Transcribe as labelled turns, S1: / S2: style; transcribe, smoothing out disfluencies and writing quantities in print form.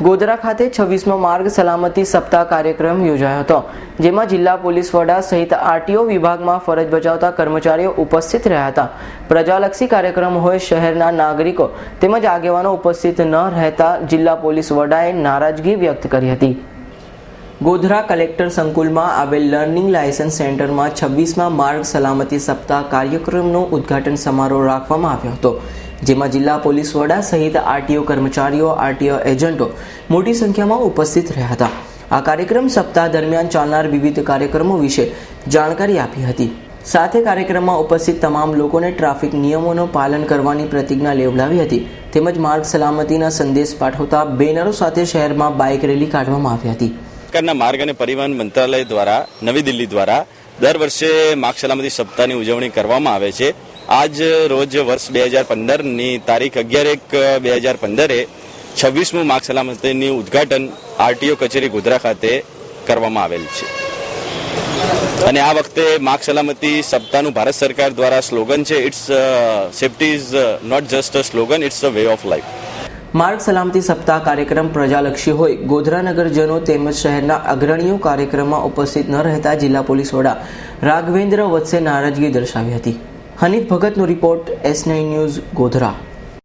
S1: ગોધરા ખાતે 26મો માર્ગ સલામતી સપ્તાહ કાર્યક્રમ યોજાયો હતો, જેમાં જિલ્લા પોલીસ વડા સહિત આરટીઓ વિભાગમાં ફરજ બજાવતા કર્મચારીઓ ઉપસ્થિત રહ્યા હતા. પ્રજાલક્ષી કાર્યક્રમ હોય શહેરના નાગરિકો તેમજ આગેવાનો ઉપસ્થિત ન રહેતા જિલ્લા પોલીસ વડાએ નારાજગી વ્યક્ત કરી હતી. ગોધરા કલેક્ટર સંકુલમાં આવેલ લર્નિંગ લાયસન્સ સેન્ટરમાં 26મા માર્ગ સલામતી સપ્તાહ કાર્યક્રમનો ઉદ્ઘાટન સમારોહ રાખવામાં આવ્યો હતો, જેમાં જિલ્લા પોલીસ વડા સહિત આરટીઓ કર્મચારીઓ, આરટીઓ એજન્ટો મોટી સંખ્યામાં ઉપસ્થિત રહ્યા હતા. આ કાર્યક્રમ સપ્તાહ દરમિયાન ચાલનાર વિવિધ કાર્યક્રમો વિશે જાણકારી આપી હતી. સાથે કાર્યક્રમમાં ઉપસ્થિત તમામ લોકોને ટ્રાફિક નિયમોનું પાલન કરવાની પ્રતિજ્ઞા લેવડાવી હતી. તેમજ માર્ગ સલામતીના સંદેશ પાઠવતા બેનરો સાથે શહેરમાં બાઇક રેલી કાઢવામાં આવી હતી.
S2: સરકારના માર્ગ અને પરિવહન મંત્રાલય દ્વારા નવી દિલ્હી દ્વારા દર વર્ષે માર્ગ સલામતી સપ્તાહની ઉજવણી કરવામાં આવે છે. આજ રોજ વર્ષ 2015ની તારીખ 11/1/2015 26મું માર્ગ સલામતીનું ઉદ્ઘાટન આરટીઓ કચેરી ગોધરા ખાતે કરવામાં આવેલ છે. અને આ વખતે માર્ગ સલામતી સપ્તાહનું ભારત સરકાર દ્વારા સ્લોગન છે, it's safety is not just a slogan, it's a way of life.
S1: માર્ગ સલામતી સપ્તાહ કાર્યક્રમ પ્રજાલક્ષી હોય ગોધરા નગરજનો તેમજ શહેરના અગ્રણીઓ કાર્યક્રમમાં ઉપસ્થિત ન રહેતા જિલ્લા પોલીસ વડા રાઘવેન્દ્ર વત્સે નારાજગી દર્શાવી હતી. હનીફ ભગતનો રિપોર્ટ, S9 ન્યૂઝ, ગોધરા.